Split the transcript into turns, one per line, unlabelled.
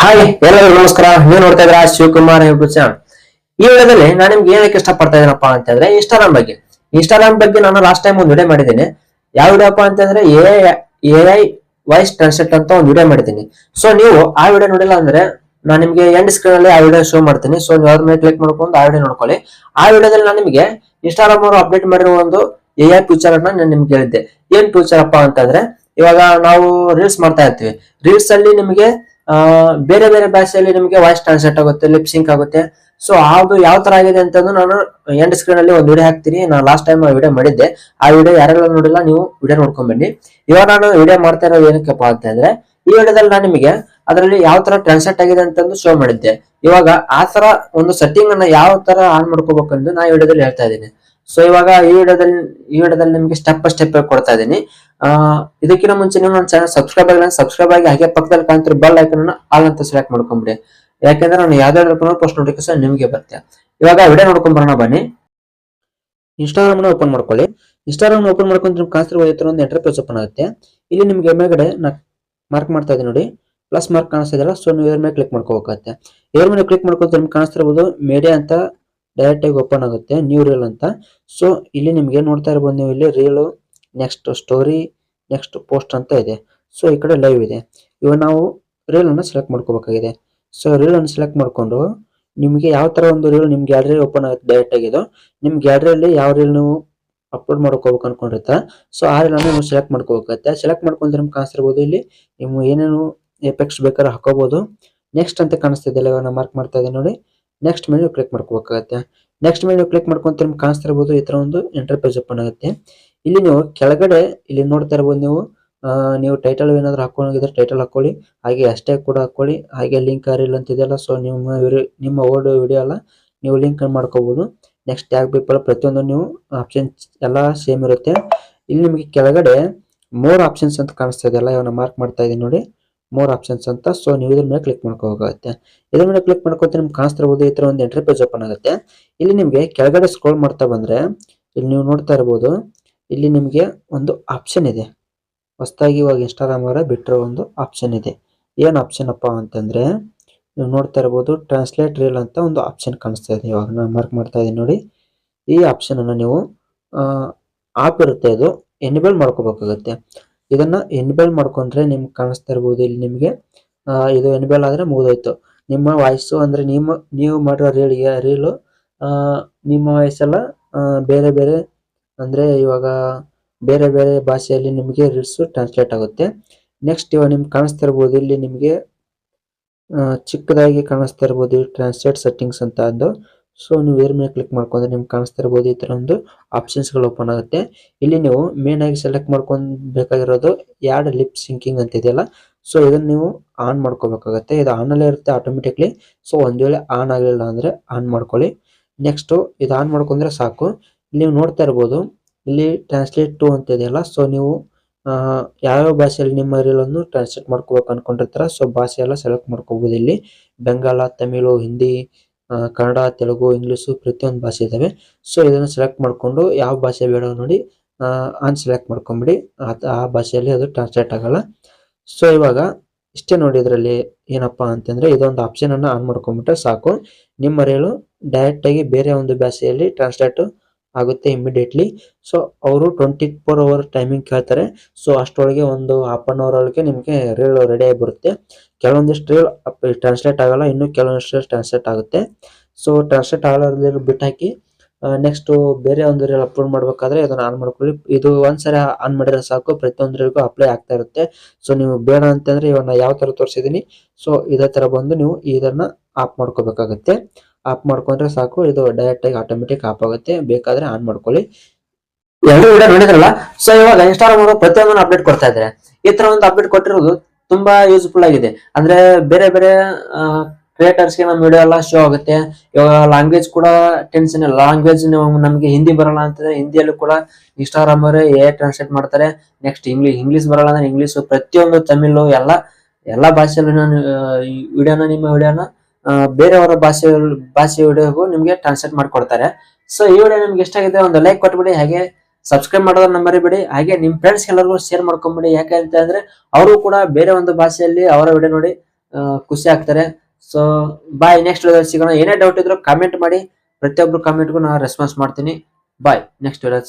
Hi ಎಲ್ಲರಿಗೂ ನಮಸ್ಕಾರ. ನೀವು ನೋಡ್ತಾ ಇದ್ರ ಶಿವಕುಮಾರ್ ಯೂಟ್ಯೂಬ್ ಚಾನಲ್. ಈ ವಿಡಿಯೋದಲ್ಲಿ ನಾನು ನಿಮ್ಗೆ ಏನಕ್ಕೆ ಇಷ್ಟಪಡ್ತಾ ಇದ್ದೀನಪ್ಪಾ ಅಂತಂದ್ರೆ ಇನ್ಸ್ಟಾಗ್ರಾಮ್ ಬಗ್ಗೆ ನಾನು ಲಾಸ್ಟ್ ಟೈಮ್ ಒಂದು ವಿಡಿಯೋ ಮಾಡಿದ್ದೀನಿ. ಯಾವ ವಿಡಿಯೋಪ್ಪ ಅಂತಂದ್ರೆ ಎ ಐ ವಾಯ್ಸ್ ಟ್ರಾನ್ಸ್ಲೇಟ್ ಅಂತ ಒಂದು ವಿಡಿಯೋ ಮಾಡಿದ್ದೀನಿ. ಸೊ ನೀವು ಆ ವಿಡಿಯೋ ನೋಡಿಲ್ಲ ಅಂದ್ರೆ ನಾನು ನಿಮ್ಗೆ ಎಂಡ್ ಸ್ಕ್ರೀನ್ ಅಲ್ಲಿ ಆ ವಿಡಿಯೋ ಶೋ ಮಾಡ್ತೀನಿ. ಸೊ ನೀವು ಅದ್ರ ಮೇಲೆ ಕ್ಲಿಕ್ ಮಾಡ್ಕೊಂಡು ಆ ವಿಡಿಯೋ ನೋಡ್ಕೊಳ್ಳಿ. ಆ ವಿಡಿಯೋದಲ್ಲಿ ನಾನು ನಿಮಗೆ ಇನ್ಸ್ಟಾಗ್ರಾಮ್ ಅವರು ಅಪ್ಡೇಟ್ ಮಾಡಿರೋ ಒಂದು ಎ ಐ ಫ್ಯೂಚರ್ ಅನ್ನ ನಾನು ನಿಮ್ಗೆ ಹೇಳಿದ್ದೆ. ಏನ್ ಫ್ಯೂಚರ್ ಅಪ್ಪ ಅಂತಂದ್ರೆ ಇವಾಗ ನಾವು ರೀಲ್ಸ್ ಮಾಡ್ತಾ ಇರ್ತೀವಿ. ರೀಲ್ಸ್ ಅಲ್ಲಿ ನಿಮಗೆ ಬೇರೆ ಬೇರೆ ಭಾಷೆಯಲ್ಲಿ ನಿಮಗೆ ವಾಯ್ಸ್ ಟ್ರಾನ್ಸ್ಲೇಟ್ ಆಗುತ್ತೆ, ಲಿಪ್ಸಿಂಕ್ ಆಗುತ್ತೆ. ಸೊ ಅದು ಯಾವ ತರ ಆಗಿದೆ ಅಂತ ನಾನು ಎಂಡ್ ಸ್ಕ್ರೀನ್ ಅಲ್ಲಿ ಒಂದು ವಿಡಿಯೋ ಹಾಕ್ತೀನಿ. ನಾನು ಲಾಸ್ಟ್ ಟೈಮ್ ವಿಡಿಯೋ ಮಾಡಿದ್ದೆ. ಆ ವಿಡಿಯೋ ಯಾರೆಲ್ಲ ನೋಡಿಲ್ಲ ನೀವು ವಿಡಿಯೋ ನೋಡ್ಕೊಂಡ್ ಬನ್ನಿ. ಇವಾಗ ನಾನು ವಿಡಿಯೋ ಮಾಡ್ತಾ ಇರೋದು ಏನಕ್ಕಪ್ಪ ಅಂತಂದ್ರೆ ಈ ವಿಡಿಯೋದಲ್ಲಿ ನಾನು ನಿಮಗೆ ಅದರಲ್ಲಿ ಯಾವ ತರ ಟ್ರಾನ್ಸ್ಲೇಟ್ ಆಗಿದೆ ಅಂತಂದು ಶೋ ಮಾಡಿದ್ದೆ. ಇವಾಗ ಆ ತರ ಒಂದು ಸೆಟ್ಟಿಂಗ್ ಅನ್ನ ಯಾವ ತರ ಆನ್ ಮಾಡ್ಕೋಬೇಕಂದು ನಾ ಈ ವಿಡಿಯೋದಲ್ಲಿ ಹೇಳ್ತಾ ಇದ್ದೀನಿ. ಸೊ ಇವಾಗ ಈ ವಿಡಿಯೋದಲ್ಲಿ ನಿಮಗೆ ಸ್ಟೆಪ್ ಬೈ ಸ್ಟೆಪ್ ಕೊಡ್ತಾ ಇದ್ದೀನಿ. ಇದಕ್ಕಿಂತ ಮುಂಚೆ ನೀವು ನನ್ನ ಚಾನಲ್ ಸಬ್ಸ್ಕ್ರೈಬ್ ಆಗಿ ಹಾಗೆ ಪಕ್ಕದಲ್ಲಿ ಕಾಣ್ತಿರೋ ಬೆಲ್ ಐಕನ್ ಆಲ್ ಅಂತ ಸೆಲೆಕ್ಟ್ ಮಾಡ್ಕೊಂಬಿಡಿ. ಯಾಕಂದ್ರೆ ನಾನು ಯಾವ್ದಾದ್ರು ಪೋಸ್ಟ್ ನೋಟಿಫಿಕೇಶನ್ ನಿಮಗೆ ಬರುತ್ತೆ. ಇವಾಗ ವಿಡಿಯೋ ನೋಡ್ಕೊಂಡ್ ಬರೋಣ ಬನ್ನಿ. ಇನ್ಸ್ಟಾಗ್ರಾಮ್ ಓಪನ್ ಮಾಡ್ಕೊಳ್ಳಿ. ಇನ್ಸ್ಟಾಗ್ರಾಮ್ ಓಪನ್ ಮಾಡ್ಕೊಂಡು ನಿಮ್ಗೆ ಕಾಣಿಸ್ತಿರೋ ಒಂದು ಎಂಟರ್ ಪೇಜ್ ಓಪನ್ ಆಗುತ್ತೆ. ಇಲ್ಲಿ ನಿಮ್ಗೆ ಮೇಲ್ಗಡೆ ಮಾರ್ಕ್ ಮಾಡ್ತಾ ಇದ್ದೀನಿ ನೋಡಿ, ಪ್ಲಸ್ ಮಾರ್ಕ್ ಕಾಣಿಸ್ತಿದೆಯಲ್ಲ. ಸೊ ನೀವು ಇದ್ರ ಮೇಲೆ ಕ್ಲಿಕ್ ಮಾಡ್ಕೋಬೇಕಾಗುತ್ತೆ. ಇದ್ರ ಮೇಲೆ ಕ್ಲಿಕ್ ಮಾಡ್ಕೊಂತ ನಿಮ್ಗೆ ಕಾಣಿಸ್ತಿರ್ಬೋದು ಮೀಡಿಯಾ ಅಂತ ಡೈರೆಕ್ಟ್ ಆಗಿ ಓಪನ್ ಆಗುತ್ತೆ, ನ್ಯೂ ರೀಲ್ ಅಂತ. ಸೊ ಇಲ್ಲಿ ನಿಮ್ಗೆ ನೋಡ್ತಾ ಇರ್ಬೋದು ನೀವು ಇಲ್ಲಿ reel, next story, next post ಅಂತ ಇದೆ. ಸೊ ಈ ಕಡೆ ಲೈವ್ ಇದೆ. ಇವಾಗ ನಾವು ರೀಲ್ ಅನ್ನು ಸೆಲೆಕ್ಟ್ ಮಾಡ್ಕೋಬೇಕಾಗಿದೆ. ಸೊ ರೀಲ್ ಅನ್ನು ಸೆಲೆಕ್ಟ್ ಮಾಡ್ಕೊಂಡು ನಿಮಗೆ ಯಾವ ತರ ಒಂದು ರೀಲ್ ನಿಮ್ ಗ್ಯಾಲರಿ ಓಪನ್ ಆಗುತ್ತೆ ಡೈರೆಕ್ಟ್ ಆಗಿದ್ದು, ನಿಮ್ ಗ್ಯಾಲರಿಯಲ್ಲಿ ಯಾವ ರೀಲ್ ನೀವು ಅಪ್ಲೋಡ್ ಮಾಡ್ಕೋಬೇಕು ಅನ್ಕೊಂಡಿರ್ತಾರೆ. ಸೊ ಆ ರೀಲ್ ಅನ್ನು ನೀವು ಸೆಲೆಕ್ಟ್ ಮಾಡ್ಕೋಬೇಕಾಗುತ್ತೆ. ಸೆಲೆಕ್ಟ್ ಮಾಡ್ಕೊಂಡ್ರೆ ನಿಮ್ಗೆ ಕಾಣಿಸ್ತಿರ್ಬೋದು ಇಲ್ಲಿ ನೀವು ಏನೇನು ಎಫೆಕ್ಟ್ಸ್ ಬೇಕಾದ್ರೆ ಹಾಕೋಬಹುದು. ನೆಕ್ಸ್ಟ್ ಅಂತ ಕಾಣಿಸ್ತಿದೆಯಲ್ಲ, ಇವಾಗ ಮಾರ್ಕ್ ಮಾಡ್ತಾ ಇದ್ದೀನಿ ನೋಡಿ, ನೆಕ್ಸ್ಟ್ ಮೇಲೆ ನೀವು ಕ್ಲಿಕ್ ಮಾಡ್ಕೋಬೇಕಾಗುತ್ತೆ. ನೆಕ್ಸ್ಟ್ ಮೇಲೆ ನೀವು ಕ್ಲಿಕ್ ಮಾಡ್ಕೊಂತ ನಿಮ್ಗೆ ಕಾಣಿಸ್ತಿರ್ಬೋದು ಈ ತರ ಒಂದು ಎಂಟರ್ ಪೇಜ್ ಓಪನ್ ಆಗುತ್ತೆ. ಇಲ್ಲಿ ನೀವು ಕೆಳಗಡೆ ಇಲ್ಲಿ ನೋಡ್ತಾ ಇರ್ಬೋದು ನೀವು ಟೈಟಲ್ ಏನಾದ್ರು ಹಾಕೊಂಡಿದ್ರೆ ಟೈಟಲ್ ಹಾಕೊಳ್ಳಿ, ಹಾಗೆ ಅಷ್ಟೇ ಕೂಡ ಹಾಕೊಳ್ಳಿ, ಹಾಗೆ ಲಿಂಕ್ ರೀಲ್ ಅಂತಿದೆಯಲ್ಲ. ಸೊ ನಿಮ್ಮ ಓಲ್ಡ್ ವಿಡಿಯೋ ಎಲ್ಲ ನೀವು ಲಿಂಕ್ ಮಾಡ್ಕೋಬಹುದು. ನೆಕ್ಸ್ಟ್ ಟ್ಯಾಗ್ ಪೀಪಲ್ ಪ್ರತಿಯೊಂದು ನೀವು ಆಪ್ಷನ್ಸ್ ಎಲ್ಲ ಸೇಮ್ ಇರುತ್ತೆ. ಇಲ್ಲಿ ನಿಮಗೆ ಕೆಳಗಡೆ ಮೋರ್ ಆಪ್ಷನ್ಸ್ ಅಂತ ಕಾಣಿಸ್ತಾ ಇದೆಯಲ್ಲ, ಇವನ್ನ ಮಾರ್ಕ್ ಮಾಡ್ತಾ ಇದೀನಿ ನೋಡಿ, ಮೋರ್ ಆಪ್ಷನ್ಸ್ ಅಂತ. ಸೊ ನೀವು ಇದ್ರ ಮೇಲೆ ಕ್ಲಿಕ್ ಮಾಡ್ಕೋಬೇಕಾಗುತ್ತೆ. ಇದ್ರ ಮೇಲೆ ಕ್ಲಿಕ್ ಮಾಡ್ಕೊತ ನಿಮ್ಗೆ ಕಾಣಿಸ್ತಿರ್ಬೋದು ಈ ತರ ಒಂದು ಎಂಟ್ರಿ ಪೇಜ್ ಓಪನ್ ಆಗುತ್ತೆ. ಇಲ್ಲಿ ನಿಮ್ಗೆ ಕೆಳಗಡೆ ಸ್ಕ್ರೋಲ್ ಮಾಡ್ತಾ ಬಂದ್ರೆ ಇಲ್ಲಿ ನೀವು ನೋಡ್ತಾ ಇರ್ಬೋದು ಇಲ್ಲಿ ನಿಮ್ಗೆ ಒಂದು ಆಪ್ಷನ್ ಇದೆ. ಹೊಸದಾಗಿ ಇವಾಗ ಇನ್ಸ್ಟಾಗ್ರಾಮ್ ಅವರ ಬಿಟ್ಟಿರೋ ಒಂದು ಆಪ್ಷನ್ ಇದೆ. ಏನ್ ಆಪ್ಷನ್ ಅಪ್ಪ ಅಂತಂದ್ರೆ ನೀವು ನೋಡ್ತಾ ಇರ್ಬೋದು ಟ್ರಾನ್ಸ್ಲೇಟ್ ರೀಲ್ ಅಂತ ಒಂದು ಆಪ್ಷನ್ ಕಾಣಿಸ್ತಾ ಇದೆ. ಇವಾಗ ನಾನು ಮಾರ್ಕ್ ಮಾಡ್ತಾ ಇದೀನಿ ನೋಡಿ, ಈ ಆಪ್ಷನ್ ಅನ್ನು ನೀವು ಆಪ್ ಇರುತ್ತೆ ಇದು ಎನೇಬಲ್ ಮಾಡ್ಕೋಬೇಕಾಗುತ್ತೆ. ಇದನ್ನ ಎನೇಬಲ್ ಮಾಡ್ಕೊಂಡ್ರೆ ನಿಮ್ಗೆ ಕಾಣಿಸ್ತಾ ಇರ್ಬೋದು ಇಲ್ಲಿ ನಿಮ್ಗೆ ಇದು ಎನೇಬಲ್ ಆದ್ರೆ ಮುಗಿದೋಯ್ತು. ನಿಮ್ಮ ವಾಯ್ಸು ಅಂದ್ರೆ ನೀವು ಮಾಡಿರೋ ರೀಲು ನಿಮ್ಮ ವಾಯ್ಸ್ ಎಲ್ಲ ಬೇರೆ ಬೇರೆ ಅಂದ್ರೆ ಇವಾಗ ಬೇರೆ ಬೇರೆ ಭಾಷೆಯಲ್ಲಿ ನಿಮಗೆ ರೀಲ್ಸ್ ಟ್ರಾನ್ಸ್ಲೇಟ್ ಆಗುತ್ತೆ. ನೆಕ್ಸ್ಟ್ ಇವಾಗ ನಿಮ್ಗೆ ಕಾಣಿಸ್ತಾ ಇರ್ಬೋದು ಇಲ್ಲಿ ನಿಮಗೆ ಚಿಕ್ಕದಾಗಿ ಕಾಣಿಸ್ತಾ ಇರ್ಬೋದು ಟ್ರಾನ್ಸ್ಲೇಟ್ ಸೆಟ್ಟಿಂಗ್ಸ್ ಅಂತ ಅಂದು. ಸೊ ನೀವು ಇದ್ರ ಮೇಲೆ ಕ್ಲಿಕ್ ಮಾಡ್ಕೊಂಡ್ರೆ ನಿಮ್ಗೆ ಕಾಣಿಸ್ತಾ ಇರ್ಬೋದು ಈ ತರ ಒಂದು ಆಪ್ಷನ್ಸ್ ಗಳು ಓಪನ್ ಆಗುತ್ತೆ. ಇಲ್ಲಿ ನೀವು ಮೇನ್ ಆಗಿ ಸೆಲೆಕ್ಟ್ ಮಾಡ್ಕೊಬೇಕಾಗಿರೋದು ಯಾಡ್ ಲಿಪ್ ಸಿಂಕಿಂಗ್ ಅಂತ ಇದೆಯಲ್ಲ. ಸೊ ಇದನ್ನ ನೀವು ಆನ್ ಮಾಡ್ಕೋಬೇಕಾಗತ್ತೆ. ಇದು ಆನ್ ಅಲ್ಲೇ ಇರುತ್ತೆ ಆಟೋಮೆಟಿಕ್ಲಿ. ಸೊ ಒಂದ್ ವೇಳೆ ಆನ್ ಆಗಲಿಲ್ಲ ಅಂದ್ರೆ ಆನ್ ಮಾಡ್ಕೊಳ್ಳಿ. ನೆಕ್ಸ್ಟ್ ಇದು ಆನ್ ಮಾಡ್ಕೊಂಡ್ರೆ ಸಾಕು. ನೀವು ನೋಡ್ತಾ ಇರ್ಬೋದು ಇಲ್ಲಿ ಟ್ರಾನ್ಸ್ಲೇಟ್ ಟು ಅಂತ ಇದೆಯಲ್ಲ. ಸೊ ನೀವು ಯಾವ್ಯಾವ ಭಾಷೆಯಲ್ಲಿ ನಿಮ್ಮ ರೀಲ್ ಅನ್ನು ಟ್ರಾನ್ಸ್ಲೇಟ್ ಮಾಡ್ಕೋಬೇಕು ಅನ್ಕೊಂಡಿರ್ತಾರ. ಸೊ ಭಾಷೆ ಎಲ್ಲ ಸೆಲೆಕ್ಟ್ ಮಾಡ್ಕೋಬಹುದು. ಇಲ್ಲಿ ಬೆಂಗಾಲ, ತಮಿಳು, ಹಿಂದಿ, ಕನ್ನಡ, ತೆಲುಗು, ಇಂಗ್ಲಿಷು ಪ್ರತಿಯೊಂದು ಭಾಷೆ ಇದಾವೆ. ಸೊ ಇದನ್ನ ಸೆಲೆಕ್ಟ್ ಮಾಡ್ಕೊಂಡು ಯಾವ ಭಾಷೆ ಬೇಡ ನೋಡಿ ಆನ್ ಸೆಲೆಕ್ಟ್ ಮಾಡ್ಕೊಂಬಿಡಿ. ಆ ಭಾಷೆಯಲ್ಲಿ ಅದು ಟ್ರಾನ್ಸ್ಲೇಟ್ ಆಗಲ್ಲ. ಸೊ ಇವಾಗ ಇಷ್ಟೇ ನೋಡಿ, ಇದರಲ್ಲಿ ಏನಪ್ಪಾ ಅಂತಂದ್ರೆ ಇದೊಂದು ಆಪ್ಷನ್ ಅನ್ನ ಆನ್ ಮಾಡ್ಕೊಂಡ್ಬಿಟ್ರೆ ಸಾಕು, ನಿಮ್ಮ ರೀಲು ಡೈರೆಕ್ಟ್ ಆಗಿ ಬೇರೆ ಒಂದು ಭಾಷೆಯಲ್ಲಿ ಟ್ರಾನ್ಸ್ಲೇಟ್ ಆಗುತ್ತೆ ಇಮಿಡಿಯೇಟ್ಲಿ. ಸೊ ಅವರು 24 ಅವರ್ ಟೈಮಿಂಗ್ ಕೇಳ್ತಾರೆ. ಸೊ ಅಷ್ಟೊಳಗೆ ಒಂದು ಹಾಫ್ ಅನ್ ಅವರ್ ಒಳಗೆ ನಿಮ್ಗೆ ರೀಲ್ ರೆಡಿ ಆಗಿ ಬರುತ್ತೆ. ಕೆಲವೊಂದಿಷ್ಟು ರೀಲ್ ಟ್ರಾನ್ಸ್ಲೇಟ್ ಆಗಲ್ಲ, ಇನ್ನು ಕೆಲವೊಂದಿಷ್ಟು ಟ್ರಾನ್ಸ್ಲೇಟ್ ಆಗುತ್ತೆ. ಸೊ ಟ್ರಾನ್ಸ್ಲೇಟ್ ಆಗಲ್ಲ ಬಿಟ್ಟು ಹಾಕಿ ನೆಕ್ಸ್ಟ್ ಬೇರೆ ಒಂದು ರೀಲ್ ಅಪ್ಲೋಡ್ ಮಾಡ್ಬೇಕಾದ್ರೆ ಇದನ್ನ ಆನ್ ಮಾಡ್ಕೊಳ್ಳಿ. ಇದು ಒಂದ್ಸರಿ ಆನ್ ಮಾಡಿದ್ರೆ ಸಾಕು, ಪ್ರತಿಯೊಂದು ರೀಲ್ಗೂ ಅಪ್ಲೈ ಆಗ್ತಾ ಇರುತ್ತೆ. ಸೊ ನೀವು ಬೇಡ ಅಂತಂದ್ರೆ ಇವನ್ನ ಯಾವ ತರ ತೋರಿಸಿದೀನಿ ಸೊ ಇದೇ ತರ ಬಂದು ನೀವು ಇದನ್ನ ಆಫ್ ಮಾಡ್ಕೋಬೇಕಾಗತ್ತೆ. ಆಫ್ ಮಾಡ್ಕೊಂಡ್ರೆ ಸಾಕು, ಇದು ಡೈರೆಕ್ಟ್ ಆಗಿ ಆಟೋಮೆಟಿಕ್ ಆಫ್ ಆಗುತ್ತೆ. ಬೇಕಾದ್ರೆ ಆನ್ ಮಾಡ್ಕೊಳ್ಳಿ. ಎಲ್ಲರೂ ವಿಡಿಯೋ ನೋಡಿದ್ರಲ್ಲ. ಸೊ ಇವಾಗ ಇನ್ಸ್ಟಾಗ್ರಾಮ್ ಅವರು ಪ್ರತಿಯೊಂದನ್ನು ಅಪ್ಡೇಟ್ ಕೊಡ್ತಾ ಇದ್ದಾರೆ. ಈ ತರ ಒಂದು ಅಪ್ಡೇಟ್ ಕೊಟ್ಟಿರೋದು ತುಂಬಾ ಯೂಸ್ಫುಲ್ ಆಗಿದೆ. ಅಂದ್ರೆ ಬೇರೆ ಬೇರೆ ಕ್ರಿಯೇಟರ್ಸ್ ಗೆ ನಮ್ಮ ವಿಡಿಯೋ ಎಲ್ಲ ಶೋ ಆಗುತ್ತೆ. ಇವಾಗ ಲ್ಯಾಂಗ್ವೇಜ್ ಕೂಡ ಟೆನ್ಷನ್ ಇಲ್ಲ. ಲ್ಯಾಂಗ್ವೇಜ್ ನಮ್ಗೆ ಹಿಂದಿ ಬರಲ್ಲ ಅಂತಂದ್ರೆ ಹಿಂದಿಯಲ್ಲೂ ಕೂಡ ಇನ್ಸ್ಟಾಗ್ರಾಮ್ ಅವರೇ ಟ್ರಾನ್ಸ್ಲೇಟ್ ಮಾಡ್ತಾರೆ. ನೆಕ್ಸ್ಟ್ ಇಂಗ್ಲಿಷ್ ಬರಲ್ಲ ಅಂದ್ರೆ ಇಂಗ್ಲಿಷ್, ಪ್ರತಿಯೊಂದು ತಮಿಳು ಎಲ್ಲಾ ಭಾಷೆಯಲ್ಲೂ ನಿಮ್ಮ ವಿಡಿಯೋನ ಬೇರೆಯವರ ಭಾಷೆ ವಿಡಿಯೋಗೂ ನಿಮ್ಗೆ ಟ್ರಾನ್ಸ್ಲೇಟ್ ಮಾಡ್ಕೊಡ್ತಾರೆ. ಸೊ ಈ ವಿಡಿಯೋ ನಿಮ್ಗೆ ಇಷ್ಟ ಆಗಿದೆ ಒಂದು ಲೈಕ್ ಕೊಟ್ಬಿಡಿ, ಹಾಗೆ ಸಬ್ಸ್ಕ್ರೈಬ್ ಮಾಡೋದನ್ನ ಮರಿಬೇಡಿ, ಹಾಗೆ ನಿಮ್ ಫ್ರೆಂಡ್ಸ್ ಎಲ್ಲರಿಗೂ ಶೇರ್ ಮಾಡ್ಕೊಂಬಿಡಿ. ಯಾಕೆ ಅಂತ ಅಂದ್ರೆ ಅವರು ಕೂಡ ಬೇರೆ ಒಂದು ಭಾಷೆಯಲ್ಲಿ ಅವರ ವಿಡಿಯೋ ನೋಡಿ ಖುಷಿ ಆಗ್ತಾರೆ. ಸೊ ಬಾಯ್, ನೆಕ್ಸ್ಟ್ ಸಿಗೋಣ. ಏನೇ ಡೌಟ್ ಇದ್ರು ಕಾಮೆಂಟ್ ಮಾಡಿ, ಪ್ರತಿಯೊಬ್ರು ಕಾಮೆಂಟ್ಗೂ ನಾನು ರೆಸ್ಪಾನ್ಸ್ ಮಾಡ್ತೀನಿ. ಬಾಯ್, ನೆಕ್ಸ್ಟ್